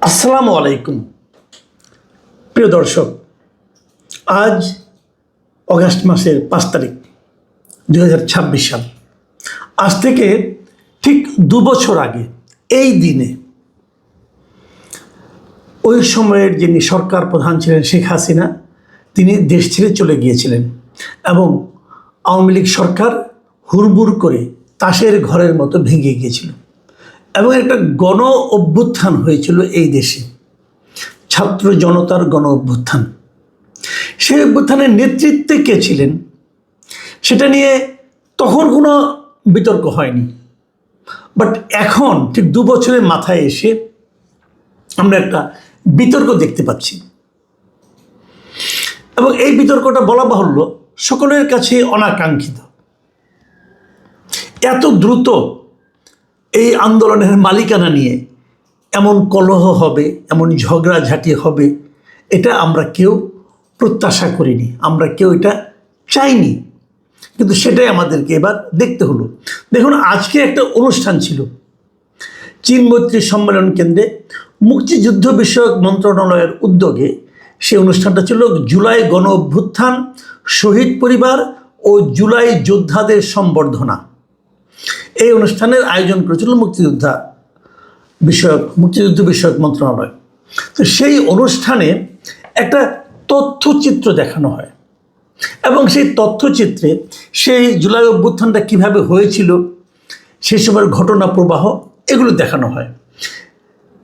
আসসালামু আলাইকুম প্রিয় দর্শক। আজ অগাস্ট মাসের 5 তারিখ 2026 সাল। আজ থেকে ঠিক 2 বছর আগে এই দিনে ওই সময়ের যিনি সরকার প্রধান ছিলেন শেখ হাসিনা, তিনি দেশ ছেড়ে চলে গিয়েছিলেন এবং আওয়ামী লীগ সরকার হুড়মুড় করে তাসের ঘরের মতো ভেঙে গিয়েছিল এবং একটা গণ অভ্যুত্থান হয়েছিল এই দেশে, ছাত্র জনতার গণ অভ্যুত্থান। সেই অভ্যুত্থানের নেতৃত্বে কে ছিলেন সেটা নিয়ে তখন কোনো বিতর্ক হয়নি, বাট এখন ঠিক 2 বছরের মাথায় এসে আমরা একটা বিতর্ক দেখতে পাচ্ছি এবং এই বিতর্কটা বলা বাহুল্য সকলের কাছে অনাকাঙ্ক্ষিত। এত দ্রুত এই আন্দোলনের মালিকানা নিয়ে এমন কলহ হবে, এমন ঝগড়াঝাটি হবে, এটা আমরা কেউ প্রত্যাশা করিনি, আমরা কেউ এটা চাইনি, কিন্তু সেটাই আমাদেরকে এবার দেখতে হলো। দেখুন, আজকে একটা অনুষ্ঠান ছিল চীন মৈত্রী সম্মেলন কেন্দ্রে মুক্তিযুদ্ধ বিষয়ক মন্ত্রণালয়ের উদ্যোগে। সেই অনুষ্ঠানটা ছিল জুলাই গণ অভ্যুত্থান, শহীদ পরিবার ও জুলাই যোদ্ধাদের সম্বর্ধনা। এই অনুষ্ঠানের আয়োজন করেছিল মুক্তিযুদ্ধ বিষয়ক মন্ত্রণালয়। তো সেই অনুষ্ঠানে একটা তথ্যচিত্র দেখানো হয় এবং সেই তথ্যচিত্রে সেই জুলাই অভ্যুত্থানটা কীভাবে হয়েছিল, সেই সময়ের ঘটনা প্রবাহ, এগুলো দেখানো হয়।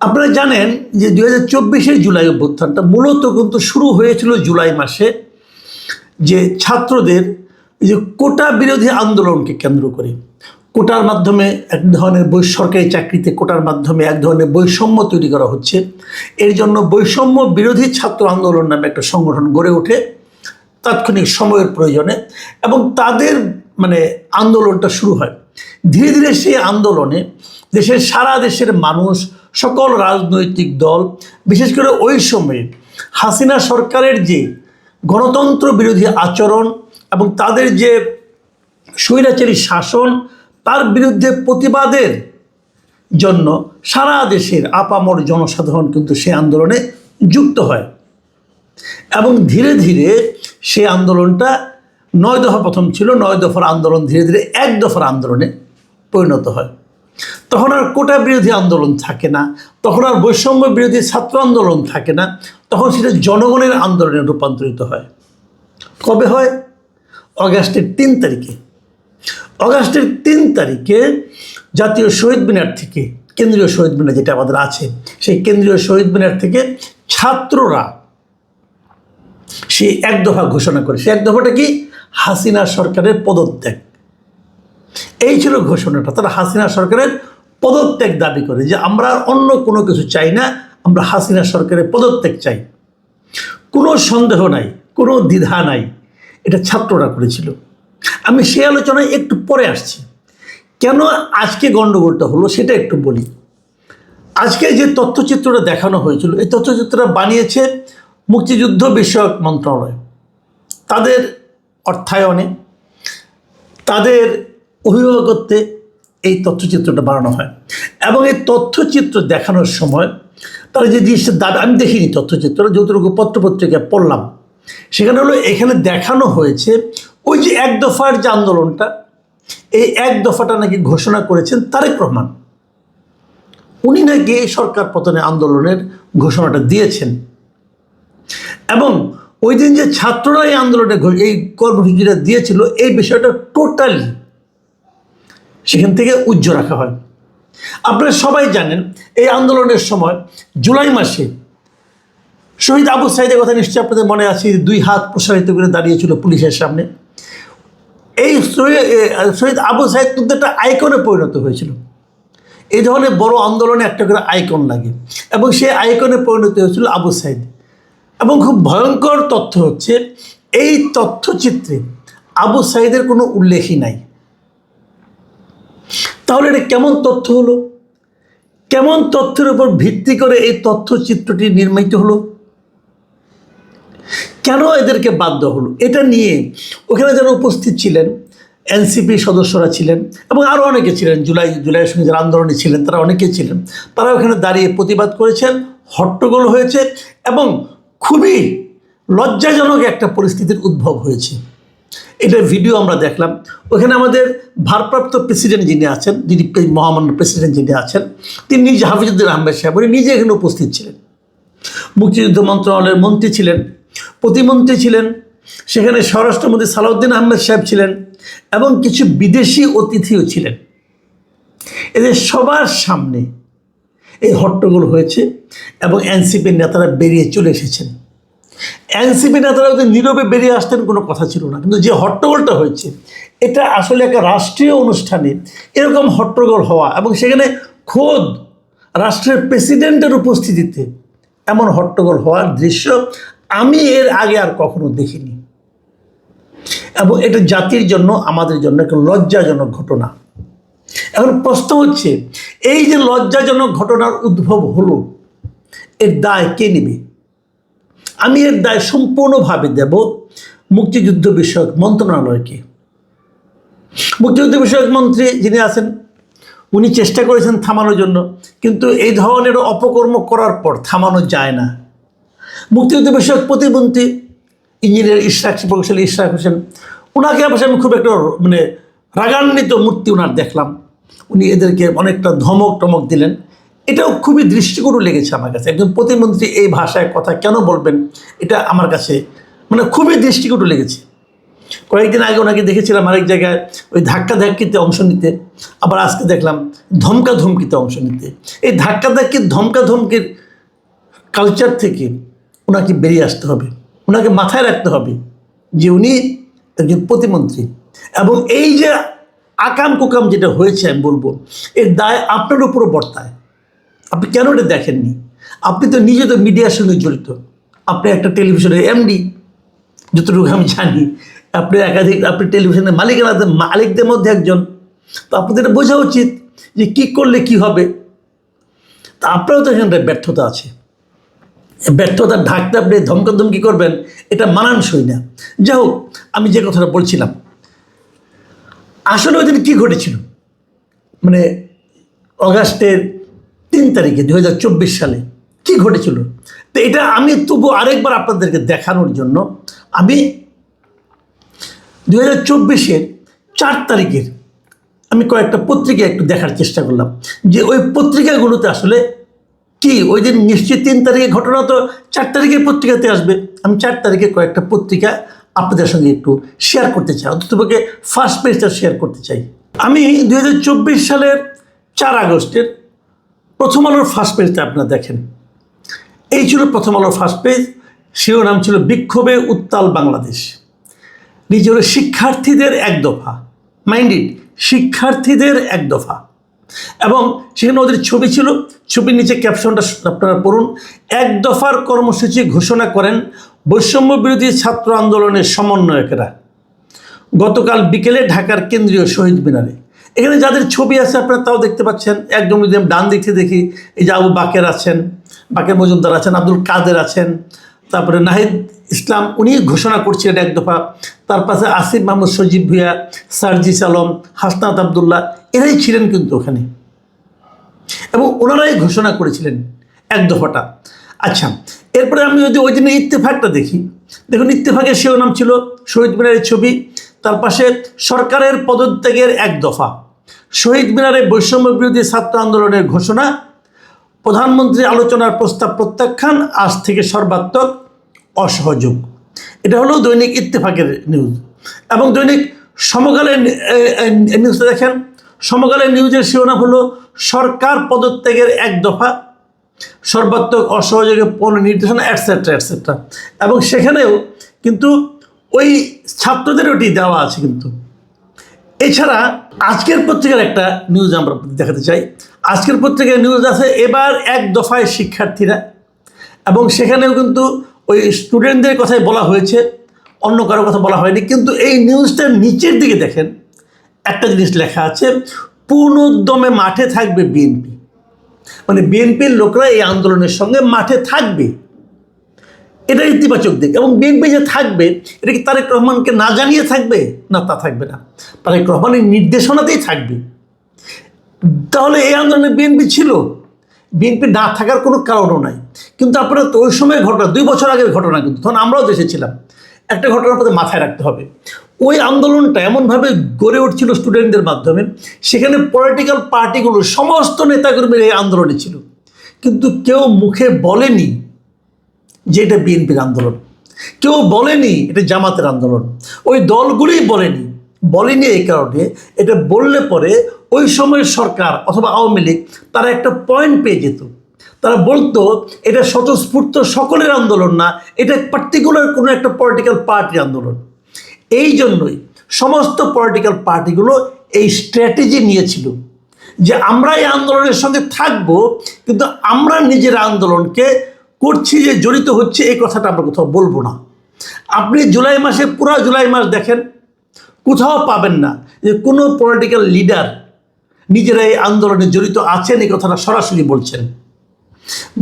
আপনারা জানেন যে 2024-এর জুলাই অভ্যুত্থানটা মূলত কিন্তু শুরু হয়েছিল জুলাই মাসে, যে ছাত্রদের যে কোটা বিরোধী আন্দোলনকে কেন্দ্র করে কোটার মাধ্যমে এক ধরনের সরকারি চাকরিতে কোটার মাধ্যমে এক ধরনের বৈষম্য তৈরি করা হচ্ছে। এর জন্য বৈষম্য বিরোধী ছাত্র আন্দোলন নামে একটা সংগঠন গড়ে ওঠে তাৎক্ষণিক সময়ের প্রয়োজনে এবং তাদের আন্দোলনটা শুরু হয়। ধীরে ধীরে সেই আন্দোলনে সারা দেশের মানুষ, সকল রাজনৈতিক দল, বিশেষ করে ওই সময়ে হাসিনা সরকারের যে গণতন্ত্র বিরোধী আচরণ এবং তাদের যে স্বৈরাচারী শাসন, তার বিরুদ্ধে প্রতিবাদের জন্য সারা দেশের আপামর জনসাধারণ কিন্তু সেই আন্দোলনে যুক্ত হয় এবং ধীরে ধীরে সেই আন্দোলনটা 9 দফা প্রথম ছিল, 9 দফার আন্দোলন ধীরে ধীরে 1 দফার আন্দোলনে পরিণত হয়। তখন আর কোটা বিরোধী আন্দোলন থাকে না, তখন আর বৈষম্য বিরোধী ছাত্র আন্দোলন থাকে না, তখন সেটা জনগণের আন্দোলনে রূপান্তরিত হয়। কবে হয়? অগাস্টের 3 তারিখে। অগাস্টের 3 তারিখে জাতীয় শহীদ মিনার থেকে, কেন্দ্রীয় শহীদ মিনার যেটা আমাদের আছে, সেই কেন্দ্রীয় শহীদ মিনার থেকে ছাত্ররা সেই 1 দফা ঘোষণা করে। সেই 1 দফাটা কি? হাসিনা সরকারের পদত্যাগ। এই ছিল ঘোষণাটা। তারা হাসিনা সরকারের পদত্যাগ দাবি করে যে আমরা অন্য কোনো কিছু চাই না, আমরা হাসিনা সরকারের পদত্যাগ চাই। কোনো সন্দেহ নাই, কোনো দ্বিধা নাই, এটা ছাত্ররা করেছিল। আমি সেই আলোচনায় একটু পরে আসছি। কেন আজকে গণ্ডগোলটা হলো সেটা একটু বলি। আজকে যে তথ্যচিত্রটা দেখানো হয়েছিল, এই তথ্যচিত্রটা বানিয়েছে মুক্তিযুদ্ধ বিষয়ক মন্ত্রণালয়। তাদের অর্থায়নে, তাদের অভিভাবকত্বে এই তথ্যচিত্রটা বানানো হয় এবং এই তথ্যচিত্র দেখানোর সময় তারা যে জিনিসটা দাবি, আমি দেখিনি তথ্যচিত্রটা, যতটুকু পত্রপত্রিকায় পড়লাম, সেখানে হলো এখানে দেখানো হয়েছে ওই যে 1 দফার যে আন্দোলনটা, এই 1 দফাটা নাকি ঘোষণা করেছেন তারেক রহমান। উনি নাকি সরকার পতনে আন্দোলনের ঘোষণাটা দিয়েছেন এবং ওই দিন যে ছাত্ররা এই আন্দোলনে এই কর্মসূচিটা দিয়েছিল, এই বিষয়টা টোটালি সেখান থেকে উজ্জ্ব রাখা হয়। আপনারা সবাই জানেন এই আন্দোলনের সময় জুলাই মাসে শহীদ আবু সাইদের কথা নিশ্চয়ই আপনাদের মনে আছে, 2 হাত প্রসারিত করে দাঁড়িয়েছিল পুলিশের সামনে। এই শহীদ আবু সাইদ কিন্তু একটা আইকনে পরিণত হয়েছিল। এই ধরনের বড় আন্দোলনে একটা করে আইকন লাগে এবং সেই আইকনে পরিণত হয়েছিল আবু সাইদ। এবং খুব ভয়ঙ্কর তথ্য হচ্ছে, এই তথ্যচিত্রে আবু সাইদের কোনো উল্লেখই নাই। তাহলে এটা কেমন তথ্য হলো? কেমন তথ্যের উপর ভিত্তি করে এই তথ্যচিত্রটি নির্মিত হলো? কেন এদেরকে বাধ্য হলো? এটা নিয়ে ওখানে যারা উপস্থিত ছিলেন, এনসিপি সদস্যরা ছিলেন এবং আরও অনেকে ছিলেন, জুলাইয়ের সঙ্গে যারা আন্দোলনে ছিলেন তারা অনেকেই ছিলেন। তারা ওখানে দাঁড়িয়ে প্রতিবাদ করেছেন, হট্টগোল হয়েছে এবং খুবই লজ্জাজনক একটা পরিস্থিতির উদ্ভব হয়েছে। এটার ভিডিও আমরা দেখলাম। ওখানে আমাদের ভারপ্রাপ্ত প্রেসিডেন্ট যিনি আছেন, যিনি মহামান্য প্রেসিডেন্ট যিনি আছেন, তিনি নিজে হাফিজুদ্দিন আহমেদ সাহেব উনি নিজে এখানে উপস্থিত ছিলেন। মুক্তিযুদ্ধ মন্ত্রণালয়ের মন্ত্রী ছিলেন, প্রতিমন্ত্রী ছিলেন, সেখানে স্বরাষ্ট্রমন্ত্রী সালাউদ্দিন আহমেদ সাহেব ছিলেন এবং কিছু বিদেশি অতিথিও ছিলেন। এদের সবার সামনে এই হট্টগোল হয়েছে এবং এনসিপির নেতারা বেরিয়ে চলে এসেছেন। এনসিপি নেতারা যদি নীরবে বেরিয়ে আসতেন কোনো কথা ছিল না, কিন্তু যে হট্টগোলটা হয়েছে এটা আসলে একটা রাষ্ট্রীয় অনুষ্ঠানে এরকম হট্টগোল হওয়া এবং সেখানে খোদ রাষ্ট্রের প্রেসিডেন্টের উপস্থিতিতে এমন হট্টগোল হওয়ার দৃশ্য আমি এর আগে আর কখনো দেখিনি এবং এটা জাতির জন্য, আমাদের জন্য একটা লজ্জাজনক ঘটনা। এখন প্রশ্ন হচ্ছে, এই যে লজ্জাজনক ঘটনার উদ্ভব হলো, এর দায় কে নেবে? আমি এর দায় সম্পূর্ণভাবে দেব মুক্তিযুদ্ধ বিষয়ক মন্ত্রণালয়কে। মুক্তিযুদ্ধ বিষয়ক মন্ত্রী যিনি আছেন উনি চেষ্টা করেছেন থামানোর জন্য, কিন্তু এই ধরনের অপকর্ম করার পর থামানো যায় না। মুক্তিযুদ্ধ বিষয়ক প্রতিমন্ত্রী ইঞ্জিনিয়ার প্রকৌশলী ইশরাক হোসেন, ওনাকে অবশ্যই আমি খুব একটা রাগান্বিত মূর্তি ওনার দেখলাম। উনি এদেরকে অনেকটা ধমক টমক দিলেন। এটাও খুবই দৃষ্টিকটু লেগেছে আমার কাছে। একজন প্রতিমন্ত্রী এই ভাষায় কথা কেন বলবেন, এটা আমার কাছে খুবই দৃষ্টিকটু লেগেছে। কয়েকদিন আগে ওনাকে দেখেছিলাম আরেক জায়গায় ওই ধাক্কাধাক্কিতে অংশ নিতে, আবার আজকে দেখলাম ধমকাধমকিতে অংশ নিতে। এই ধাক্কাধাক্কির ধমকাধমকির কালচার থেকে ওনাকে বেরিয়ে আসতে হবে, ওনাকে মাথায় রাখতে হবে যে উনি একজন প্রতিমন্ত্রী এবং এই যে আকাম কুকাম যেটা হয়েছে আমি বলবো এর দায় আপনার উপরও বর্তায়। আপনি কেন এটা দেখেননি? আপনি তো নিজে তো মিডিয়ার সঙ্গে জড়িত, আপনি একটা টেলিভিশনের এমডি, যতটুকু আমি জানি আপনি টেলিভিশনের মালিকদের মধ্যে একজন। তো আপনাদের এটা বোঝা উচিত যে কী করলে কি হবে। তা আপনারও তো এখানে ব্যর্থতা আছে, ব্যর্থতা ঢাকতে আপনি ধমকাধমকি করবেন, এটা মানানসই না। যাই হোক, আমি যে কথাটা বলছিলাম, আসলে ওই দিন কী ঘটেছিল, অগাস্টের 3 তারিখে 2024 সালে কি ঘটেছিল, তো এটা আমি তবু আরেকবার আপনাদেরকে দেখানোর জন্য আমি 2024-এর 4 তারিখের আমি কয়েকটা পত্রিকা একটু দেখার চেষ্টা করলাম যে ওই পত্রিকাগুলোতে আসলে কি। ওই দিন নিশ্চয়ই 3 তারিখে ঘটনা, তো 4 তারিখের পত্রিকাতে আসবে। আমি 4 তারিখে কয়েকটা পত্রিকা আপনাদের সঙ্গে একটু শেয়ার করতে চাই, অন্ততপক্ষে ফার্স্ট পেজটা শেয়ার করতে চাই। আমি 2024 সালের 4 আগস্টের প্রথম আলোর ফার্স্ট পেজটা আপনারা দেখেন। এই ছিল প্রথম আলোর ফার্স্ট পেজ। শিরোনাম ছিল বিক্ষোভে উত্তাল বাংলাদেশ। নিচে হলো শিক্ষার্থীদের এক দফা, মাইন্ডেড শিক্ষার্থীদের এক দফা, এবং সেখানে ওদের ছবি ছিল। ছবির নিচে ক্যাপশনটা আপনারা পড়ুন। এক দফার কর্মসূচি ঘোষণা করেন বৈষম্য বিরোধী ছাত্র আন্দোলনের সমন্বয়কেরা গতকাল বিকেলে ঢাকার কেন্দ্রীয় শহীদ মিনারে। এখানে যাদের ছবি আছে আপনারা তাও দেখতে পাচ্ছেন। একদম যদি আমি ডান দিকে দেখি, এই যে আবু বাকের আছেন, বাকের মজুমদার আছেন, আব্দুল কাদের আছেন, তারপরে নাহিদ ইসলাম উনি ঘোষণা করছিলেন এক দফা। তার পাশে আসিফ মাহমুদ, সজীব ভুঁইয়া, সার্জিস আলম, হাসনাত আবদুল্লাহ, এরাই ছিলেন কিন্তু ওখানে এবং ওনারাই ঘোষণা করেছিলেন এক দফাটা। আচ্ছা, এরপরে আমি যদি ওই দিনের ইত্তেফাকটা দেখি, দেখুন ইত্তেফাকের শিরোনাম ছিল শহীদ মিনারের ছবি, তার পাশে সরকারের পদত্যাগের এক দফা, শহীদ মিনারে বৈষম্য বিরোধী ছাত্র আন্দোলনের ঘোষণা, প্রধানমন্ত্রী আলোচনার প্রস্তাব প্রত্যাখ্যান, আজ থেকে সর্বাত্মক অসহযোগ। এটা হলো দৈনিক ইত্তেফাকের নিউজ। এবং দৈনিক সমকালের নিউজটা দেখেন। সমকালের নিউজের শিরোনাম হলো সরকার পদত্যাগের এক দফা, সর্বাত্মক অসহযোগে নির্দেশনা, এটসেট্রা এটসেট্রা। এবং সেখানেও কিন্তু ওই ছাত্রদের ওটি দেওয়া আছে কিন্তু। এছাড়া আজকের পত্রিকার একটা নিউজ আমরা দেখাতে চাই। আজকের পত্রিকার নিউজ আছে এবার এক দফায় শিক্ষার্থীরা, এবং সেখানেও কিন্তু ওই স্টুডেন্টদের কথাই বলা হয়েছে, অন্য কারো কথা বলা হয়নি। কিন্তু এই নিউজটার নিচের দিকে দেখেন একটা জিনিস লেখা আছে, পূর্ণ উদ্যমে মাঠে থাকবে বিএনপি। বিএনপির লোকরা এই আন্দোলনের সঙ্গে মাঠে থাকবে। এটা ইতিবাচক দিক। এবং বিএনপি যে থাকবে, এটা কি তারেক রহমানকে না জানিয়ে থাকবে? না, তা থাকবে না, তারেক রহমানের নির্দেশনাতেই থাকবে। তাহলে এই আন্দোলনে বিএনপি ছিল, বিএনপি না থাকার কোনো কারণও নাই। কিন্তু আপনারা তো ওই সময় ঘটনা, 2 বছর আগের ঘটনা, কিন্তু তখন আমরাও দেশে ছিলাম। একটা ঘটনার মধ্যে মাথায় রাখতে হবে, ওই আন্দোলনটা এমনভাবে গড়ে উঠছিল স্টুডেন্টদের মাধ্যমে, সেখানে পলিটিক্যাল পার্টিগুলো সমস্ত নেতাকর্মীর এই আন্দোলনে ছিল, কিন্তু কেউ মুখে বলেনি যে এটা বিএনপির আন্দোলন, কেউ বলেনি এটা জামাতের আন্দোলন, ওই দলগুলোই বলেনি এই কারণে, এটা বললে পরে ওই সময়ের সরকার অথবা আওয়ামী লীগ তারা একটা পয়েন্ট পেয়ে যেত। তারা বলতো এটা স্বতঃস্ফূর্ত সকলের আন্দোলন না, এটা পার্টিকুলার কোনো একটা পলিটিক্যাল পার্টির আন্দোলন। এই জন্যই সমস্ত পলিটিক্যাল পার্টিগুলো এই স্ট্র্যাটেজি নিয়েছিল যে আমরা এই আন্দোলনের সঙ্গে থাকব, কিন্তু আমরা নিজের আন্দোলনকে করছি যে জড়িত হচ্ছে এই কথাটা আমরা কোথাও বলবো না। আপনি জুলাই মাসে, পুরো জুলাই মাস দেখেন, কোথাও পাবেন না যে কোনো পলিটিক্যাল লিডার নিজেরা এই আন্দোলনে জড়িত আছেন এই কথাটা সরাসরি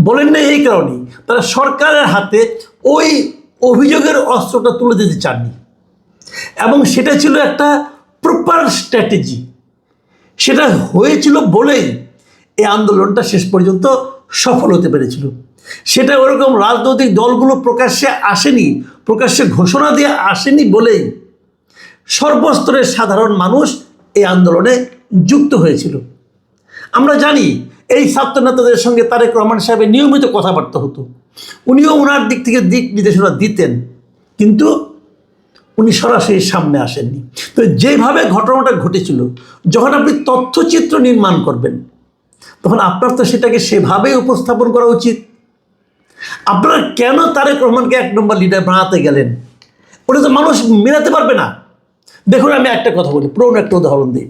বলেন না। এই কারণেই তারা সরকারের হাতে ওই অভিযোগের অস্ত্রটা তুলে দিতে চাননি, এবং সেটা ছিল একটা প্রপার স্ট্র্যাটেজি। সেটা হয়েছিল বলেই এই আন্দোলনটা শেষ পর্যন্ত সফল হতে পেরেছিল। সেটা ওরকম রাজনৈতিক দলগুলো প্রকাশ্যে আসেনি, প্রকাশ্যে ঘোষণা দিয়ে আসেনি বলেই সর্বস্তরের সাধারণ মানুষ এই আন্দোলনে যুক্ত হয়েছিল। আমরা জানি এই ছাত্র নেতাদের সঙ্গে তারেক রহমান সাহেবের নিয়মিত কথাবার্তা হতো, উনিও ওনার দিক থেকে দিক নির্দেশনা দিতেন, কিন্তু উনি সরাসরি সামনে আসেননি। তো যেভাবে ঘটনাটা ঘটেছিল, যখন আপনি তথ্যচিত্র নির্মাণ করবেন, তখন আপনার তো সেটাকে সেভাবেই উপস্থাপন করা উচিত। আপনারা কেন তারেক রহমানকে 1 নম্বর লিডার বানাতে গেলেন? ওটা তো মানুষ মেলাতে পারবে না। দেখুন, আমি একটা কথা বলি, পুরনো একটা উদাহরণ দিই।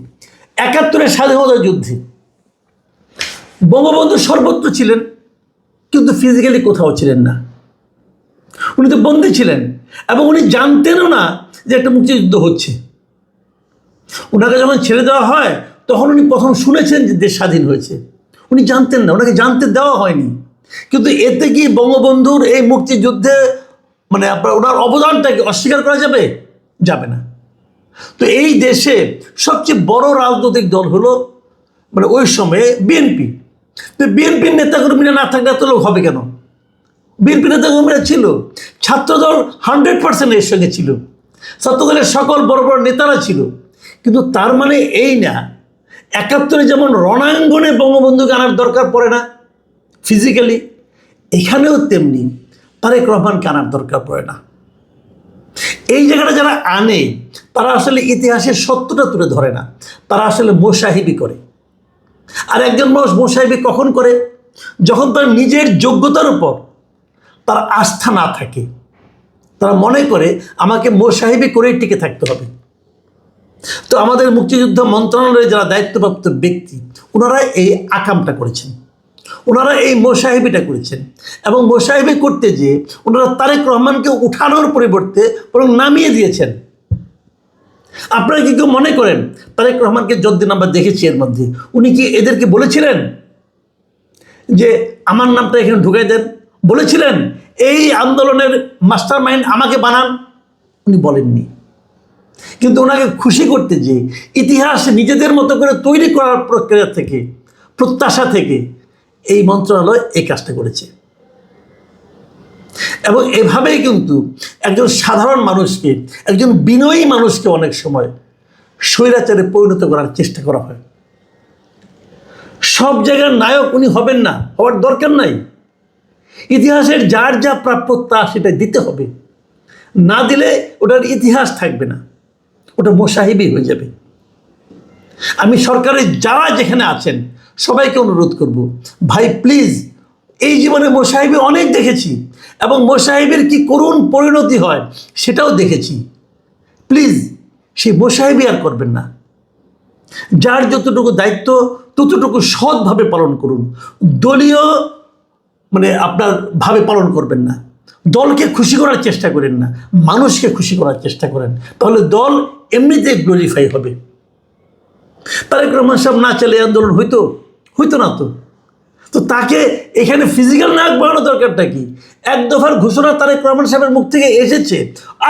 71-এর স্বাধীনতা যুদ্ধে বঙ্গবন্ধু সর্বত্র ছিলেন, কিন্তু ফিজিক্যালি কোথাও ছিলেন না। উনি তো বন্দী ছিলেন, এবং উনি জানতেনও না যে একটা মুক্তিযুদ্ধ হচ্ছে। ওনাকে যখন ছেড়ে দেওয়া হয়, তখন উনি প্রথম শুনেছেন যে দেশ স্বাধীন হয়েছে। উনি জানতেন না, ওনাকে জানতে দেওয়া হয়নি। কিন্তু এতে কি বঙ্গবন্ধুর এই মুক্তিযুদ্ধে মানে আপনার ওনার অবদানটাকে অস্বীকার করা যাবে? যাবে না। তো এই দেশে সবচেয়ে বড় রাজনৈতিক দল হলো মানে ওই সময়ে বিএনপি। তো বিএনপির নেতাকর্মীরা না থাকলে এত লোক হবে কেন? বিএনপি নেতাকর্মীরা ছিল, ছাত্রদল 100% এর সঙ্গে ছিল, ছাত্রদলের সকল বড় বড় নেতারা ছিল। কিন্তু তার মানে এই না 71-এ যেমন রণাঙ্গনে বঙ্গবন্ধুকে আনার দরকার পড়ে না ফিজিক্যালি, এখানেও তেমনি তারেক রহমানকে আনার দরকার পড়ে না। এই জায়গাটা যারা আনে, তারা আসলে ইতিহাসের সত্যটা তুলে ধরে না, তারা আসলে মোসাহিবি করে। আর একজন মানুষ মোসাহিবি কখন করে? যখন তার নিজের যোগ্যতার উপর তার আস্থা না থাকে, তারা মনে করে আমাকে মোসাহিবি করেই টিকে থাকতে হবে। তো আমাদের মুক্তিযুদ্ধ মন্ত্রণালয়ে যারা দায়িত্বপ্রাপ্ত ব্যক্তি, ওনারা এই আকামটা করেছেন, ওনারা এই মোসাহিবিটা করেছেন। এবং মোসাহিবি করতে যেয়ে ওনারা তারেক রহমানকে উঠানোর পরিবর্তে বরং নামিয়ে দিয়েছেন। আপনারা কি কেউ মনে করেন তারেক রহমানকে যতদিন আমরা দেখেছি এর মধ্যে, উনি কি এদেরকে বলেছিলেন যে আমার নামটা এখানে ঢুকাই দেন? বলেছিলেন এই আন্দোলনের মাস্টার মাইন্ড আমাকে বানান? উনি বলেননি। কিন্তু ওনাকে খুশি করতে যে ইতিহাস নিজেদের মতো করে তৈরি করার প্রক্রিয়া থেকে, প্রত্যাশা থেকে এই মন্ত্রণালয় এই কাজটা করেছে। এবং এভাবেই কিন্তু একজন সাধারণ মানুষকে, একজন বিনয়ী মানুষকে অনেক সময় স্বৈরাচারে পরিণত করার চেষ্টা করা হয়। সব জায়গার নায়ক উনি হবেন না, হওয়ার দরকার নাই। ইতিহাসের যার যা প্রাপ্য তা সেটা দিতে হবে, না দিলে ওটার ইতিহাস থাকবে না, ওটা মোসাহিবি হয়ে যাবে। আমি সরকারের যারা যেখানে আছেন সবাইকে অনুরোধ করব, ভাই প্লিজ, এই জীবনে মোসাহিবি অনেক দেখেছি, এবং মোসাহিবের কি করুণ পরিণতি হয় সেটাও দেখেছি। প্লিজ সেই মোসাহিবি আর করবেন না। যার যতটুকু দায়িত্ব ততটুকু সৎভাবে পালন করুন, দলীয় মানে আপনার ভাবে পালন করবেন না। দলকে খুশি করার চেষ্টা করেন না, মানুষকে খুশি করার চেষ্টা করেন, তাহলে দল এমনিতে গ্লোরিফাই হবে। তারেক রহমান সাহেব না চলে আন্দোলন হইতো না তো। তো তাকে এখানে ফিজিক্যাল নায়ক বানানোর দরকারটা কি? এক দফার ঘোষণা তারেক রহমান সাহেবের মুখ থেকে এসেছে,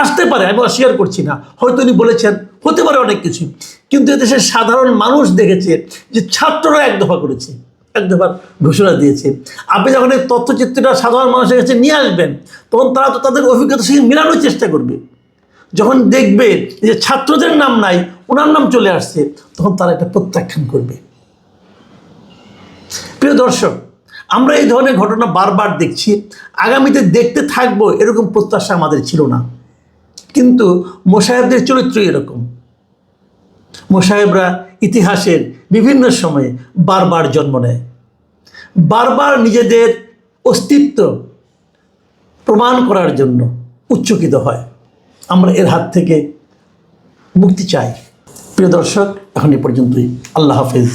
আসতে পারে, আমি অস্বীকার করছি না, হয়তো উনি বলেছেন, হতে পারে অনেক কিছু, কিন্তু এদেশের সাধারণ মানুষ দেখেছে যে ছাত্ররা এক দফা করেছে, এক দফার ঘোষণা দিয়েছে। আপনি যখন এই তথ্যচিত্রটা সাধারণ মানুষের কাছে নিয়ে আসবেন, তখন তারা তো তাদের অভিজ্ঞতার সঙ্গে মেলানোর চেষ্টা করবে। যখন দেখবে যে ছাত্রদের নাম নাই, ওনার নাম চলে আসছে, তখন তারা এটা প্রত্যাখ্যান করবে। প্রিয় দর্শক, আমরা এই ধরনের ঘটনা বারবার দেখছি, আগামীতে দেখতে থাকবো, এরকম প্রত্যাশা আমাদের ছিল না। কিন্তু মোশাহেবদের চরিত্র এরকম। মোশাহেবরা ইতিহাসের বিভিন্ন সময়ে বারবার জন্ম নেয়, বারবার নিজেদের অস্তিত্ব প্রমাণ করার জন্য উচ্চকিত হয়। আমরা এর হাত থেকে মুক্তি চাই। প্রিয় দর্শক, এখন এ পর্যন্তই। আল্লাহ হাফেজ।